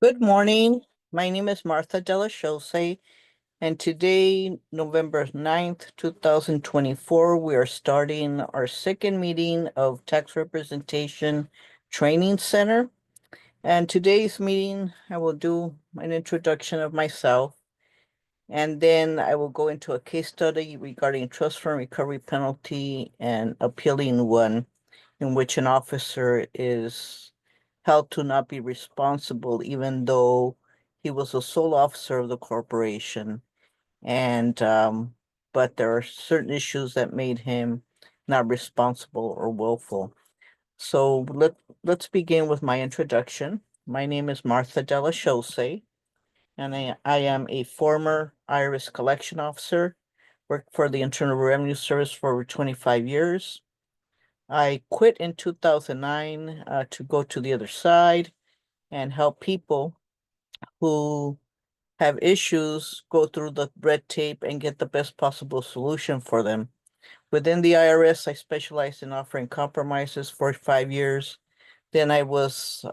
Good morning. My name is Martha Della Chose, and today, November 9th, 2024, we are starting our second meeting of Tax Representation Training Center. And today's meeting, I will do an introduction of myself, and then I will go into a case study regarding trust fund recovery penalty and appealing one in which an officer is held to not be responsible, even though he was a sole officer of the corporation. And but there are certain issues that made him not responsible or willful. So let's begin with my introduction. My name is Martha Della Chose, and I am a former IRS collection officer, worked for the Internal Revenue Service for over 25 years. I quit in 2009 to go to the other side and help people who have issues go through the red tape and get the best possible solution for them. Within the IRS, I specialized in offering compromises for 5 years. Then I was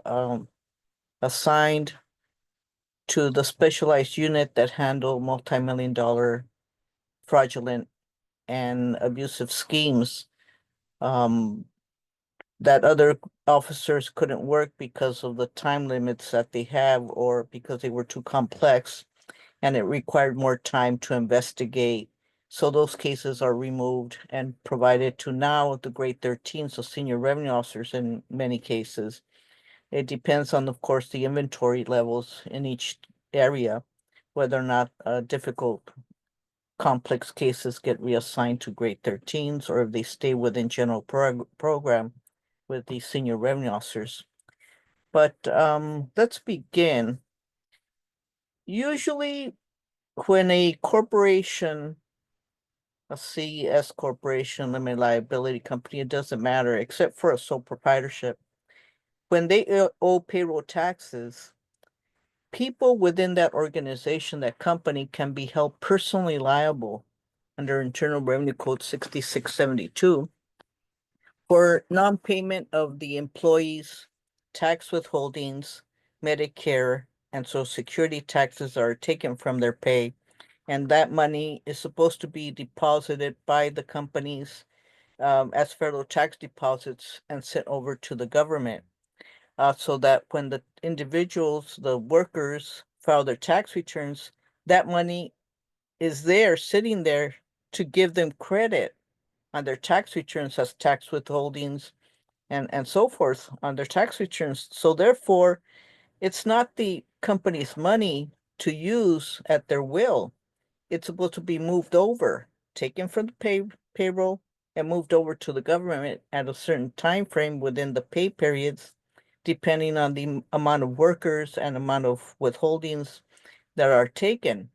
assigned to the specialized unit that handled multi-million-dollar fraudulent and abusive schemes. Um, that other officers couldn't work because of the time limits that they have or because they were too complex and it required more time to investigate. So those cases are removed and provided to now the grade 13, so senior revenue officers in many cases. It depends on, of course, the inventory levels in each area, whether or not difficult complex cases get reassigned to grade 13s or if they stay within general program with the senior revenue officers. But let's begin. Usually, when a corporation, a CES corporation, limited liability company, it doesn't matter, except for a sole proprietorship, when they owe payroll taxes, people within that organization, that company, can be held personally liable under Internal Revenue Code 6672 for non-payment of the employees' tax withholdings, Medicare, and Social Security taxes are taken from their pay. And that money is supposed to be deposited by the companies as federal tax deposits and sent over to the government. So that when the individuals, the workers, file their tax returns, that money is there, sitting there to give them credit on their tax returns as tax withholdings and so forth on their tax returns. So therefore, it's not the company's money to use at their will. It's supposed to be moved over, taken from the payroll and moved over to the government at a certain time frame within the pay periods, depending on the amount of workers and amount of withholdings that are taken.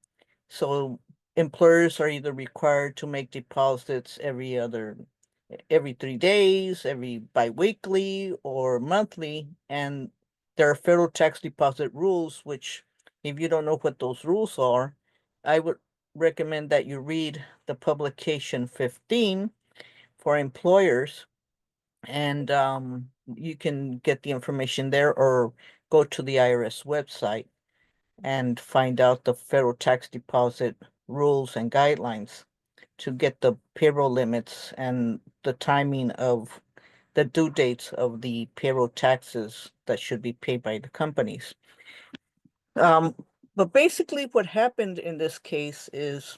So employers are either required to make deposits every 3 days, every biweekly or monthly, and there are federal tax deposit rules, which if you don't know what those rules are, I would recommend that you read the publication 15 for employers, and you can get the information there or go to the IRS website and find out the federal tax deposit rules and guidelines to get the payroll limits and the timing of the due dates of the payroll taxes that should be paid by the companies. Um, but basically, what happened in this case is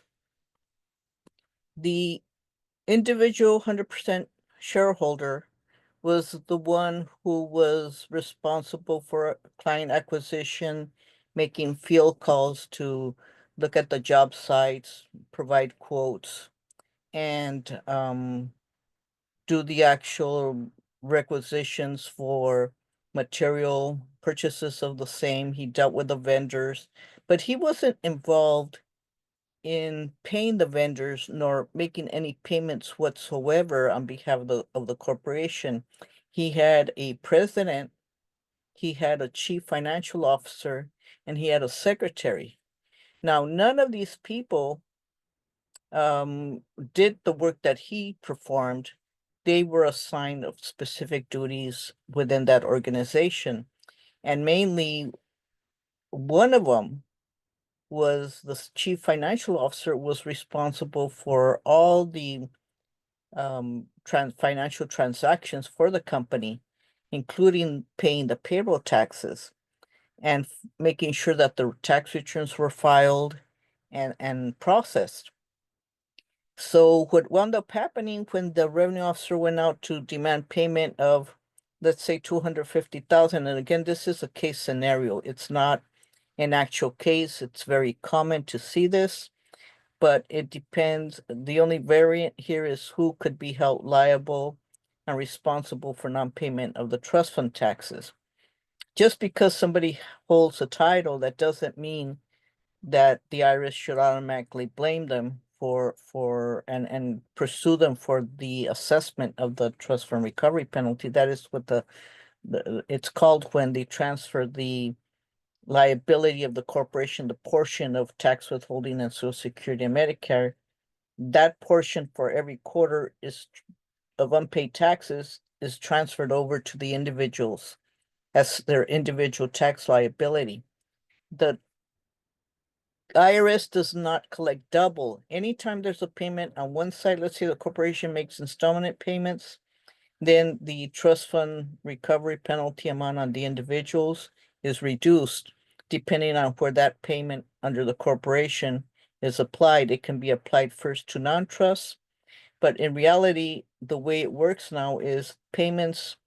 the individual 100% shareholder was the one who was responsible for client acquisition, making field calls to look at the job sites, provide quotes, and do the actual requisitions for material purchases of the same. He dealt with the vendors, but he wasn't involved in paying the vendors nor making any payments whatsoever on behalf of the corporation. He had a president, he had a chief financial officer, and he had a secretary. Now, none of these people did the work that he performed. They were assigned of specific duties within that organization. And mainly one of them was the chief financial officer was responsible for all the financial transactions for the company, including paying the payroll taxes and making sure that the tax returns were filed and processed. So what wound up happening when the revenue officer went out to demand payment of, let's say, 250,000, and again, this is a case scenario. It's not an actual case. It's very common to see this, but it depends. The only variant here is who could be held liable and responsible for non-payment of the trust fund taxes. Just because somebody holds a title, that doesn't mean that the IRS should automatically blame them for and pursue them for the assessment of the trust fund recovery penalty. That is what it's called when they transfer the liability of the corporation, the portion of tax withholding and Social Security and Medicare. That portion for every quarter of unpaid taxes is transferred over to the individuals as their individual tax liability. The IRS does not collect double. Anytime there's a payment on one side, let's say the corporation makes installment payments, then the trust fund recovery penalty amount on the individuals is reduced depending on where that payment under the corporation is applied. It can be applied first to non-trusts, but in reality, the way it works now is payments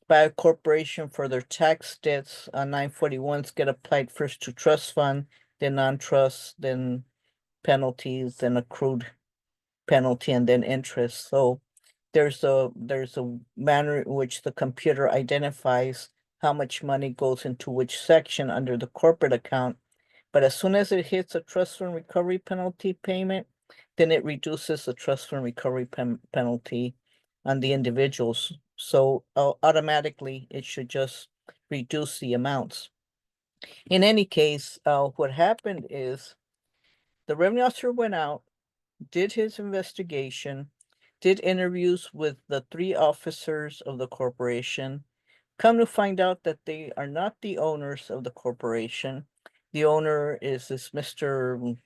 by a corporation for their tax debts on 941s get applied first to trust fund, then non-trust, then penalties, then accrued penalty, and then interest. So there's a manner in which the computer identifies how much money goes into which section under the corporate account. But as soon as it hits a trust fund recovery penalty payment, then it reduces the trust fund recovery penalty on the individuals. So automatically it should just reduce the amounts. In any case, what happened is the revenue officer went out, did his investigation, did interviews with the 3 officers of the corporation. Come to find out that they are not the owners of the corporation. The owner is this Mr.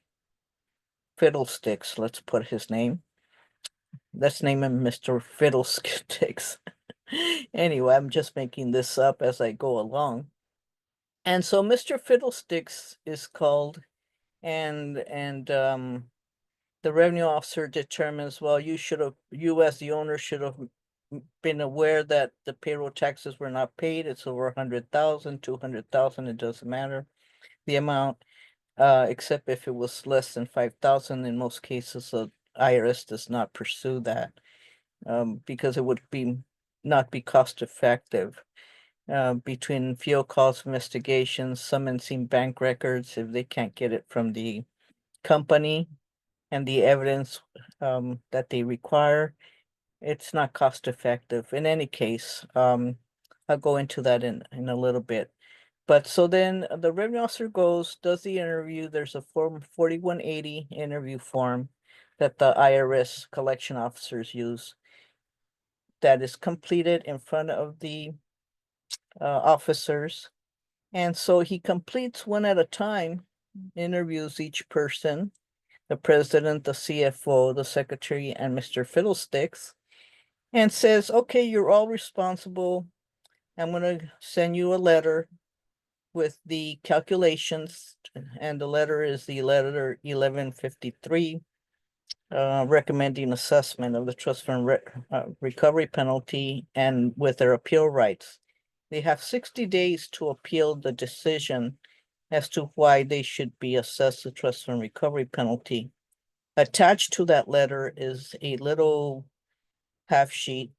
Fiddlesticks. Let's put his name. Let's name him Mr. Fiddlesticks. Anyway, I'm just making this up as I go along. And so Mr. Fiddlesticks is called, and the revenue officer determines, well, you as the owner should have been aware that the payroll taxes were not paid. It's over 100,000, 200,000, it doesn't matter the amount, except if it was less than 5,000. In most cases, the IRS does not pursue that, because it would not be cost effective. Between field calls, investigations, summoning bank records, if they can't get it from the company and the evidence that they require, it's not cost effective. In any case, I'll go into that in a little bit. But so then the revenue officer does the interview. There's a form 4180 interview form that the IRS collection officers use that is completed in front of the officers. And so he completes one at a time, interviews each person, the president, the CFO, the secretary, and Mr. Fiddlesticks, and says, okay, you're all responsible. I'm going to send you a letter with the calculations, and the letter is the letter 1153, recommending assessment of the trust fund recovery penalty and with their appeal rights. They have 60 days to appeal the decision as to why they should be assessed the trust fund recovery penalty. Attached to that letter is a little half sheet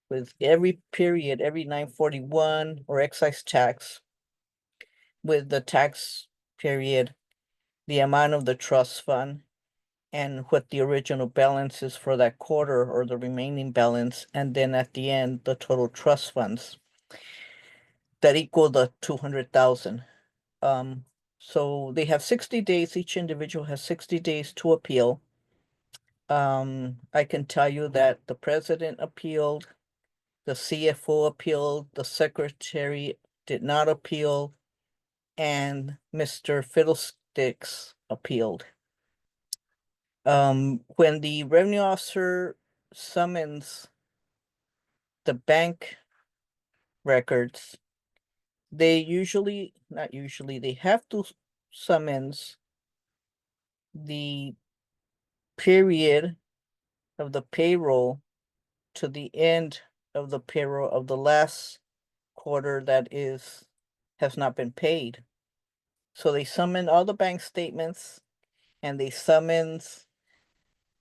with every period, every 941 or excise tax, with the tax period, the amount of the trust fund, and what the original balance is for that quarter or the remaining balance, and then at the end, the total trust funds that equal the 200,000. So they have 60 days, each individual has 60 days to appeal. I can tell you that the president appealed, the CFO appealed, the secretary did not appeal, and Mr. Fiddlesticks appealed. When the revenue officer summons the bank records, they have to summons the period of the payroll to the end of the payroll of the last quarter that has not been paid. So they summon all the bank statements and they summons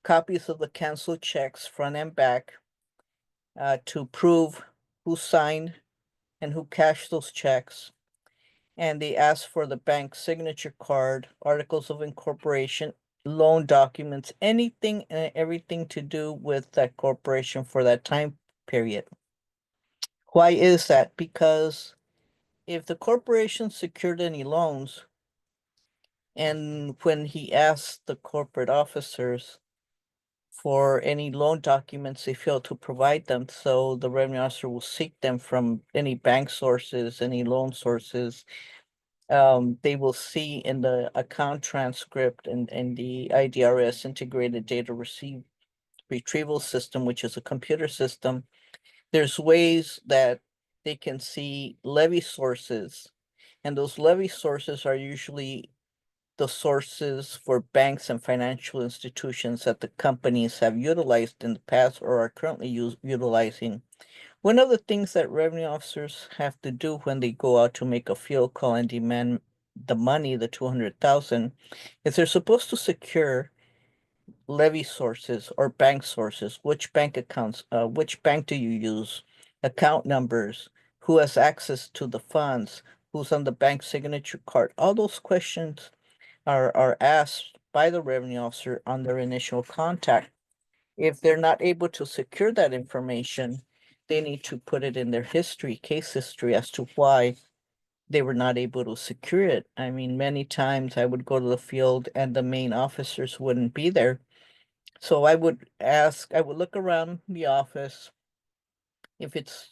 copies of the canceled checks front and back to prove who signed and who cashed those checks. And they ask for the bank signature card, articles of incorporation, loan documents, anything and everything to do with that corporation for that time period. Why is that? Because if the corporation secured any loans, and when he asked the corporate officers for any loan documents, they failed to provide them. So the revenue officer will seek them from any bank sources, any loan sources. They will see in the account transcript and the IDRS integrated data retrieval system, which is a computer system. There's ways that they can see levy sources, and those levy sources are usually the sources for banks and financial institutions that the companies have utilized in the past or are currently utilizing. One of the things that revenue officers have to do when they go out to make a field call and demand the money, the 200,000, is they're supposed to secure levy sources or bank sources. Which bank accounts, which bank do you use? Account numbers, who has access to the funds, who's on the bank signature card. All those questions are asked by the revenue officer on their initial contact. If they're not able to secure that information, they need to put it in their case history as to why they were not able to secure it. I mean, many times I would go to the field and the main officers wouldn't be there. So I would look around the office. If it's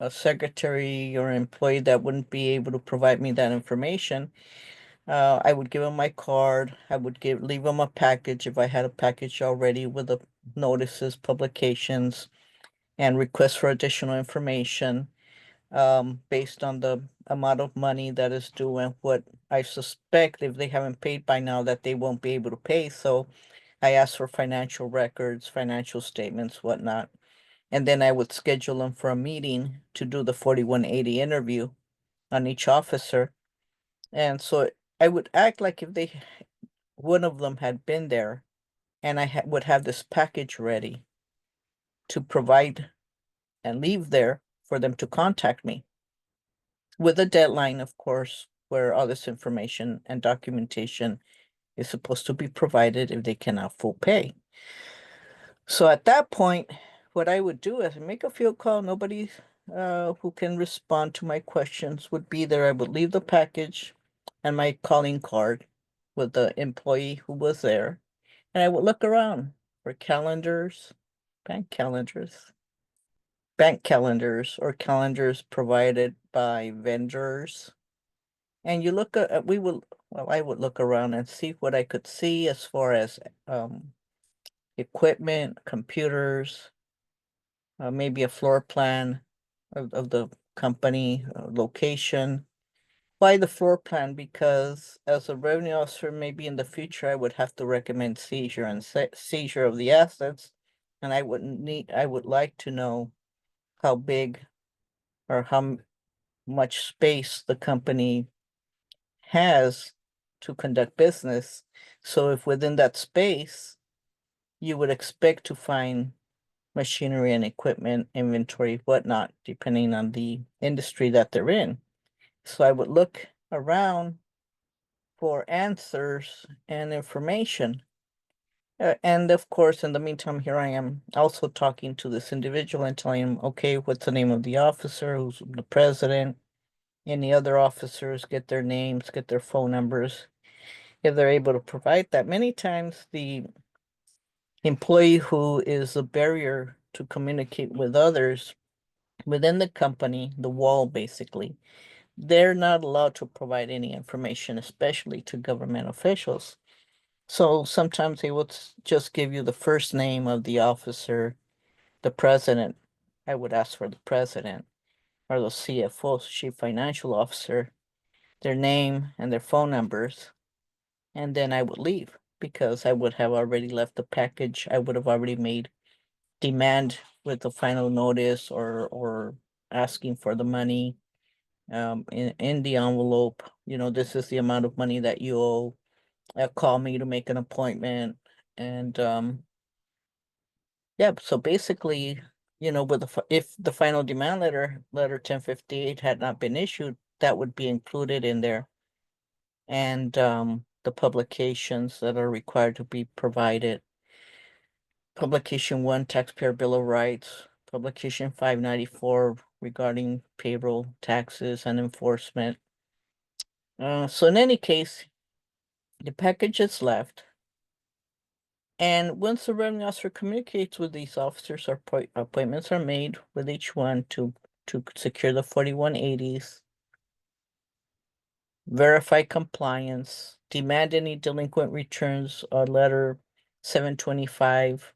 a secretary or employee that wouldn't be able to provide me that information, I would give them my card. I would leave them a package if I had a package already with the notices, publications, and requests for additional information based on the amount of money that is due and what I suspect if they haven't paid by now that they won't be able to pay. So I ask for financial records, financial statements, whatnot. And then I would schedule them for a meeting to do the 4180 interview on each officer. And so I would act like if one of them had been there and I would have this package ready to provide and leave there for them to contact me with a deadline, of course, where all this information and documentation is supposed to be provided if they cannot full pay. So at that point, what I would do is make a field call. Nobody who can respond to my questions would be there. I would leave the package and my calling card with the employee who was there. And I would look around for calendars, bank calendars, or calendars provided by vendors. And you look at, I would look around and see what I could see as far as equipment, computers, maybe a floor plan of the company location. Why the floor plan? Because as a revenue officer, maybe in the future, I would have to recommend seizure and seizure of the assets. And I would like to know how big or how much space the company has to conduct business. So if within that space, you would expect to find machinery and equipment, inventory, whatnot, depending on the industry that they're in. So I would look around for answers and information. And of course, in the meantime, here I am also talking to this individual and telling him, okay, what's the name of the officer, who's the president, any other officers, get their names, get their phone numbers, if they're able to provide that. Many times the employee who is a barrier to communicate with others within the company, the wall basically, they're not allowed to provide any information, especially to government officials. So sometimes they would just give you the first name of the officer, the president. I would ask for the president or the CFO, chief financial officer, their name and their phone numbers, and then I would leave because I would have already left the package. I would have already made demand with the final notice or asking for the money in the envelope. This is the amount of money that you owe. Call me to make an appointment. And yeah, so basically, with if the final demand letter 1058 had not been issued, that would be included in there. And the publications that are required to be provided. Publication 1, Taxpayer Bill of Rights. Publication 594 regarding payroll taxes and enforcement. So in any case, the package is left. And once the revenue officer communicates with these officers, appointments are made with each one to secure the 4180s, verify compliance, demand any delinquent returns, a letter 725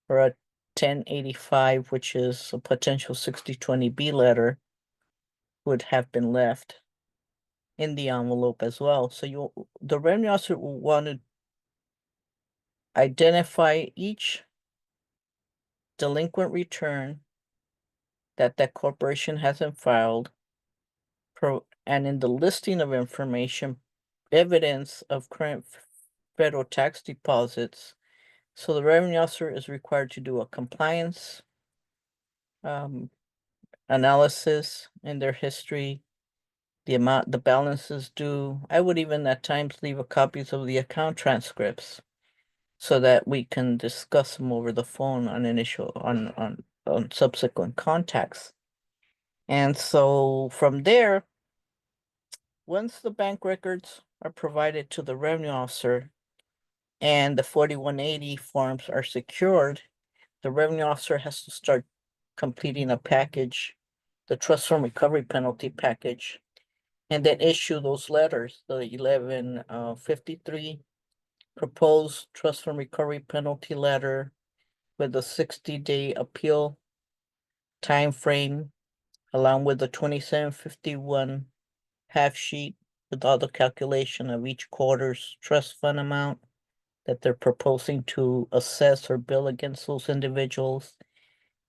or a 1085, which is a potential 6020B letter, would have been left in the envelope as well. So the revenue officer will want to identify each delinquent return that corporation hasn't filed, and in the listing of information, evidence of current federal tax deposits. So the revenue officer is required to do a compliance analysis in their history, the balances due. I would even at times leave copies of the account transcripts so that we can discuss them over the phone on subsequent contacts. And so from there, once the bank records are provided to the revenue officer and the 4180 forms are secured, the revenue officer has to start completing a package, the trust fund recovery penalty package, and then issue those letters, the 1153 proposed trust fund recovery penalty letter with a 60-day appeal time frame, along with the 2751 half sheet with all the calculation of each quarter's trust fund amount that they're proposing to assess or bill against those individuals.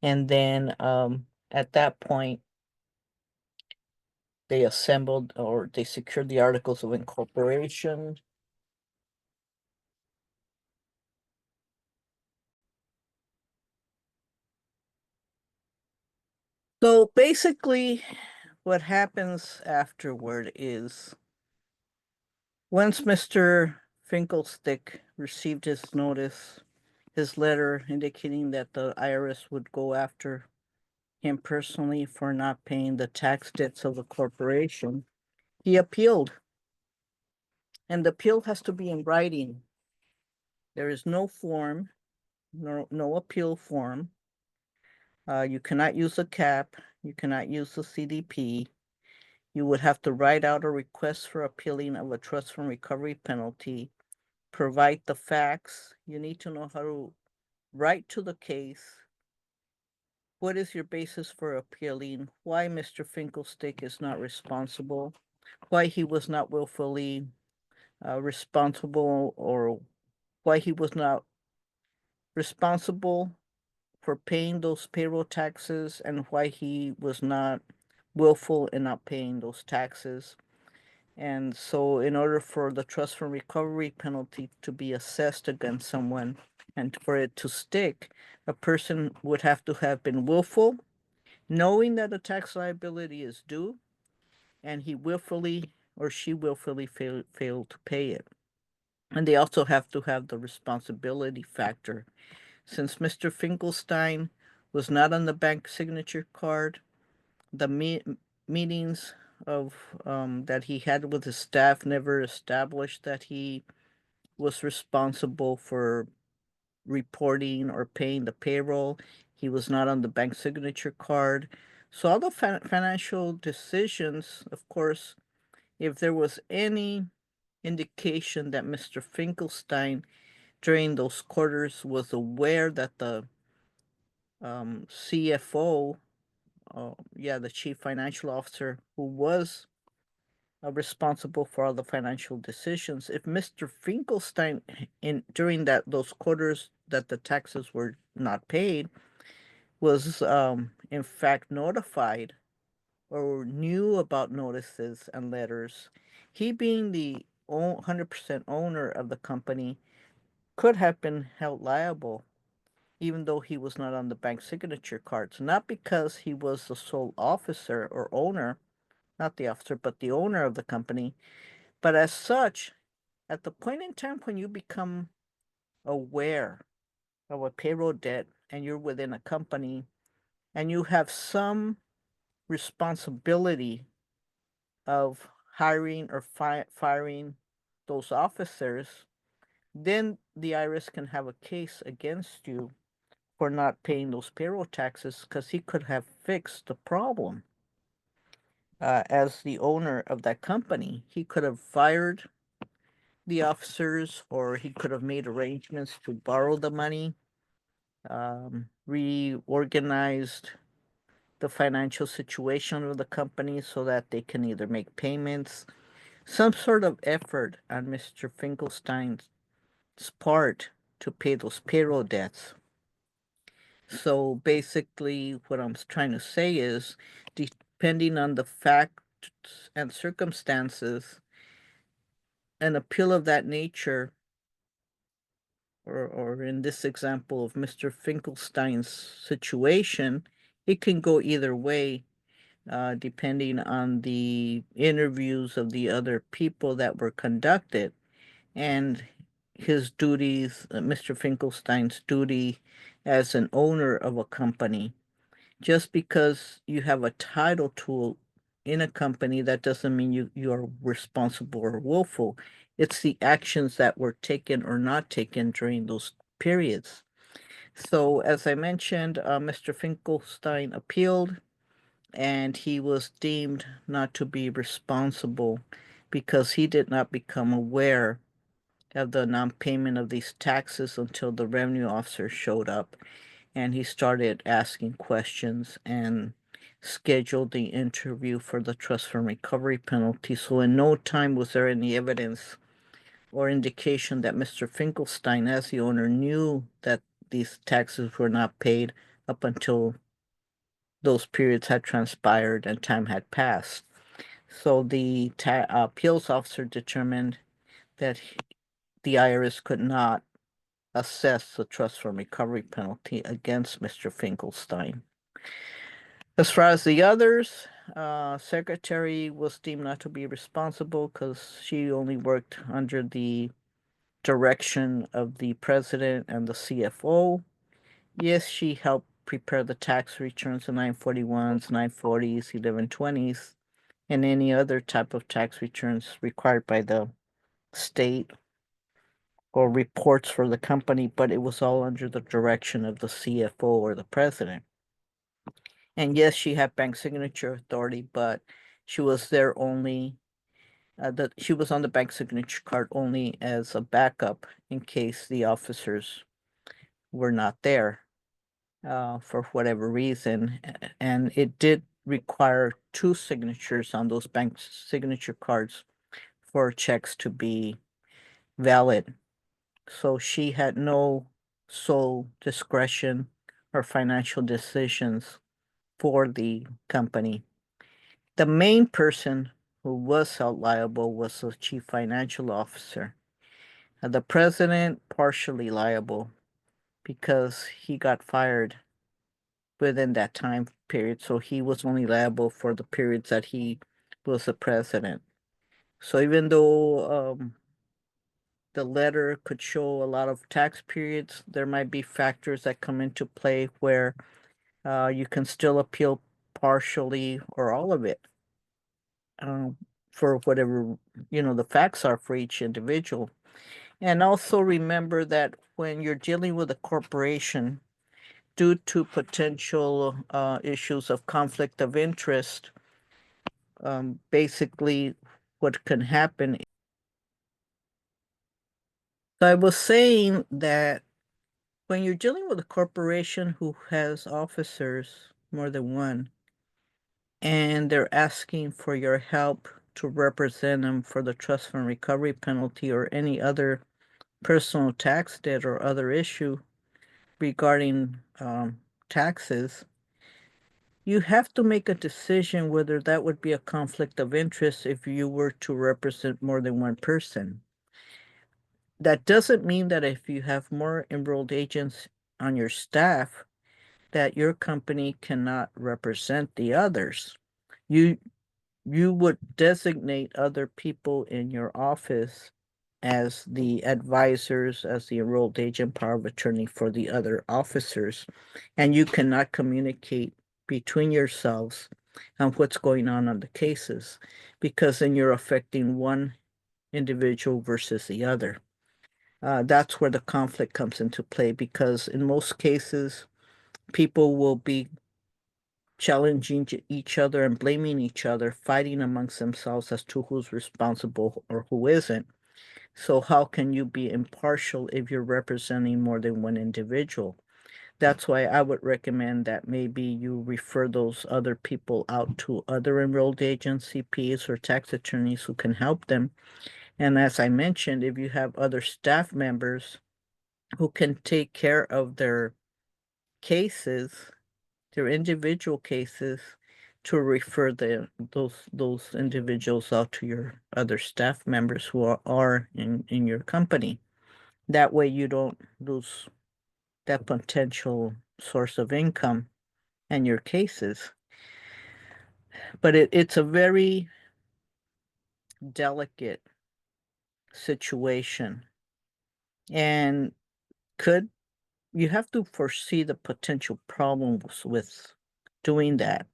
And then at that point, they assembled or they secured the articles of incorporation. So basically, what happens afterward is once Mr. Finkelstick received his notice, his letter indicating that the IRS would go after him personally for not paying the tax debts of the corporation, he appealed. And the appeal has to be in writing. There is no form, no appeal form. You cannot use a CAP. You cannot use the CDP. You would have to write out a request for appealing of a trust fund recovery penalty, provide the facts. You need to know how to write to the case. What is your basis for appealing? Why Mr. Finkelstick is not responsible? Why he was not willfully responsible, or why he was not responsible for paying those payroll taxes, and why he was not willful in not paying those taxes. And so in order for the trust fund recovery penalty to be assessed against someone and for it to stick, a person would have to have been willful, knowing that a tax liability is due, and he willfully or she willfully failed to pay it. And they also have to have the responsibility factor. Since Mr. Finkelstein was not on the bank signature card, the meetings of that he had with his staff never established that he was responsible for reporting or paying the payroll. He was not on the bank signature card. So all the financial decisions, of course, if there was any indication that Mr. Finkelstein during those quarters was aware that the CFO, the chief financial officer, who was responsible for all the financial decisions, if Mr. Finkelstein in during those quarters that the taxes were not paid was in fact notified or knew about notices and letters, he being the 100% owner of the company could have been held liable even though he was not on the bank signature cards, not because he was the sole officer or owner, not the officer, but the owner of the company. But as such, at the point in time when you become aware of a payroll debt and you're within a company and you have some responsibility of hiring or firing those officers, then the IRS can have a case against you for not paying those payroll taxes because he could have fixed the problem. As the owner of that company, he could have fired the officers or he could have made arrangements to borrow the money, reorganized the financial situation of the company so that they can either make payments, some sort of effort on Mr. Finkelstein's part to pay those payroll debts. So basically, what I'm trying to say is, depending on the facts and circumstances, an appeal of that nature, or in this example of Mr. Finkelstein's situation, it can go either way, depending on the interviews of the other people that were conducted and his duties, Mr. Finkelstein's duty as an owner of a company. Just because you have a title tool in a company, that doesn't mean you are responsible or willful. It's the actions that were taken or not taken during those periods. So, as I mentioned, Mr. Finkelstein appealed and he was deemed not to be responsible because he did not become aware of the non-payment of these taxes until the revenue officer showed up and he started asking questions and scheduled the interview for the trust fund recovery penalty. So in no time was there any evidence or indication that Mr. Finkelstein, as the owner, knew that these taxes were not paid up until those periods had transpired and time had passed. So the appeals officer determined that the IRS could not assess the trust fund recovery penalty against Mr. Finkelstein. As far as the others, secretary was deemed not to be responsible because she only worked under the direction of the president and the CFO. Yes, she helped prepare the tax returns, the 941s, 940s, 1120s, and any other type of tax returns required by the state or reports for the company, but it was all under the direction of the CFO or the president. And yes, she had bank signature authority, but she was there only she was on the bank signature card only as a backup in case the officers were not there for whatever reason. And it did require two signatures on those bank signature cards for checks to be valid. So she had no sole discretion or financial decisions for the company. The main person who was held liable was the chief financial officer. The president partially liable because he got fired within that time period, so he was only liable for the periods that he was the president. So even though the letter could show a lot of tax periods, there might be factors that come into play where you can still appeal partially or all of it for whatever the facts are for each individual. And also remember that when you're dealing with a corporation, due to potential issues of conflict of interest, basically what can happen. So I was saying that when you're dealing with a corporation who has officers, more than one, and they're asking for your help to represent them for the trust fund recovery penalty or any other personal tax debt or other issue regarding taxes, you have to make a decision whether that would be a conflict of interest if you were to represent more than one person. That doesn't mean that if you have more enrolled agents on your staff, that your company cannot represent the others. You would designate other people in your office as the advisors, as the enrolled agent power of attorney for the other officers, and you cannot communicate between yourselves on what's going on the cases, because then you're affecting one individual versus the other. That's where the conflict comes into play, because in most cases, people will be challenging each other and blaming each other, fighting amongst themselves as to who's responsible or who isn't. So how can you be impartial if you're representing more than one individual? That's why I would recommend that maybe you refer those other people out to other enrolled agents, CPAs, or tax attorneys who can help them. And as I mentioned, if you have other staff members who can take care of their cases, their individual cases, to refer those individuals out to your other staff members who are in your company. That way you don't lose that potential source of income and your cases. But it's a very delicate situation, and could you have to foresee the potential problems with doing that,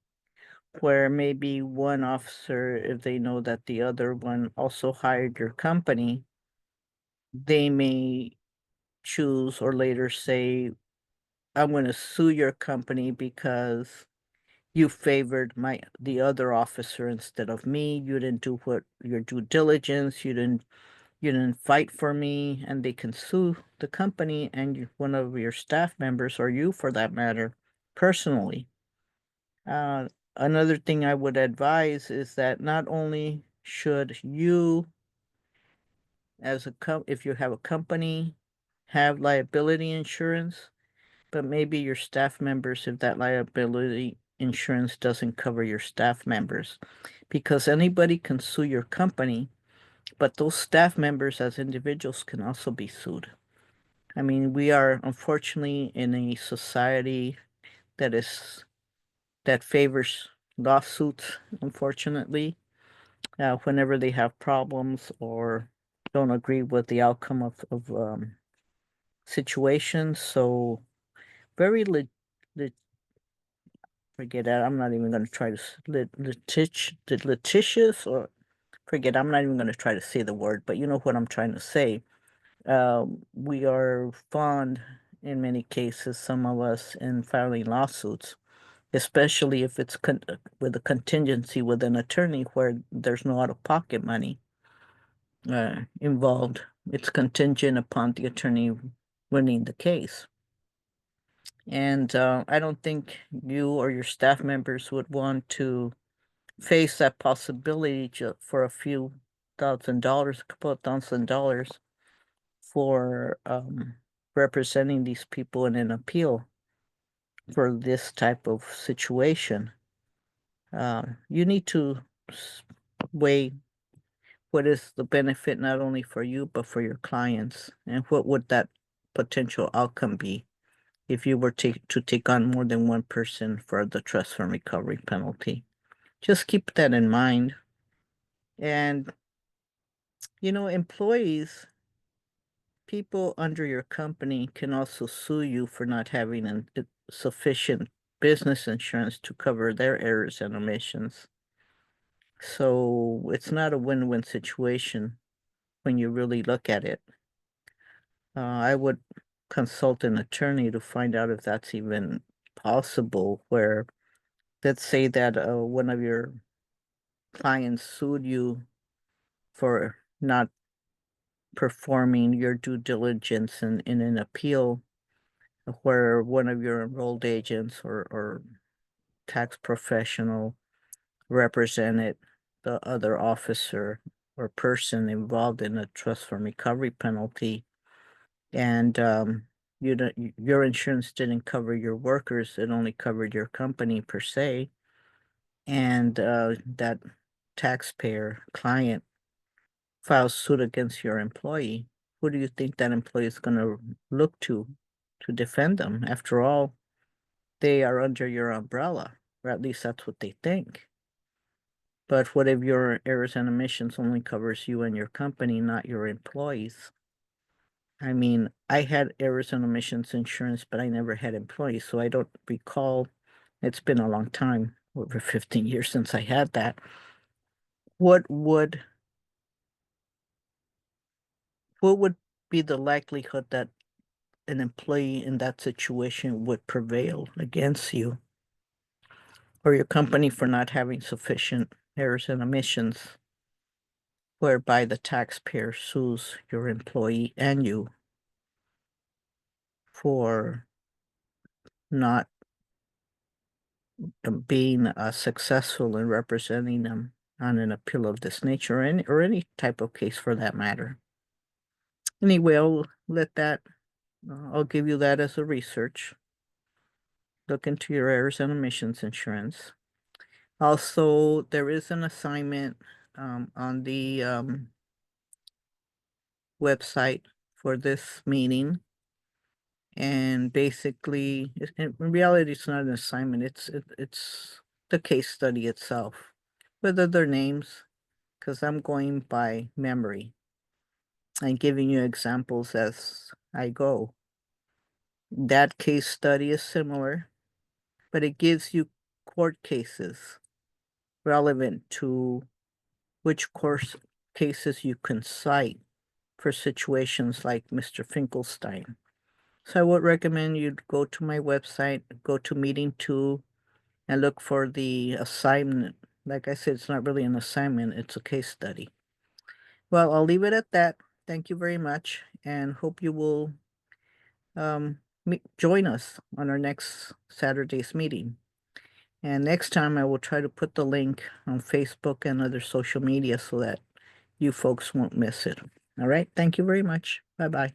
where maybe one officer, if they know that the other one also hired your company, they may choose or later say, I'm going to sue your company because you favored the other officer instead of me. You didn't do what your due diligence. You didn't fight for me, and they can sue the company and one of your staff members, or you for that matter, personally. Uh, Another thing I would advise is that not only should you, if you have a company, have liability insurance, but maybe your staff members, if that liability insurance doesn't cover your staff members, because anybody can sue your company, but those staff members as individuals can also be sued. I mean, we are unfortunately in a society that favors lawsuits, unfortunately, whenever they have problems or don't agree with the outcome of situations. So very forget that. I'm not even going to try to litigious, or forget. I'm not even going to try to say the word, but you know what I'm trying to say. We are fond, in many cases, some of us, in filing lawsuits, especially if it's with a contingency with an attorney where there's no out-of-pocket money involved. It's contingent upon the attorney winning the case. And I don't think you or your staff members would want to face that possibility for a few $1,000, a couple of $1,000 for representing these people in an appeal for this type of situation. You need to weigh what is the benefit not only for you but for your clients, and what would that potential outcome be if you were to take on more than one person for the trust fund recovery penalty. Just keep that in mind. And employees, people under your company, can also sue you for not having sufficient business insurance to cover their errors and omissions. So it's not a win-win situation when you really look at it. I would consult an attorney to find out if that's even possible, where let's say that one of your clients sued you for not performing your due diligence in an appeal, where one of your enrolled agents or tax professional represented the other officer or person involved in a trust fund recovery penalty, and your insurance didn't cover your workers, it only covered your company per se, and that taxpayer client files suit against your employee. Who do you think that employee is going to look to defend them? After all, they are under your umbrella, or at least that's what they think. But what if your errors and omissions only covers you and your company, not your employees? I mean, I had errors and omissions insurance, but I never had employees, so I don't recall. It's been a long time, over 15 years since I had that. What would be the likelihood that an employee in that situation would prevail against you or your company for not having sufficient errors and omissions, whereby the taxpayer sues your employee and you for not being successful in representing them on an appeal of this nature, or any type of case for that matter. Anyway, I'll give you that as a research. Look into your errors and omissions insurance. Also, there is an assignment on the website for this meeting. And basically, in reality, it's not an assignment. It's the case study itself, with other names, because I'm going by memory and giving you examples as I go. That case study is similar, but it gives you court cases relevant to which course cases you can cite for situations like Mr. Finkelstein. So I would recommend you go to my website, go to meeting 2, and look for the assignment. Like I said, it's not really an assignment, it's a case study. Well, I'll leave it at that. Thank you very much, and hope you will join us on our next Saturday's meeting. And next time I will try to put the link on Facebook and other social media so that you folks won't miss it. All right. Thank you very much. Bye-bye.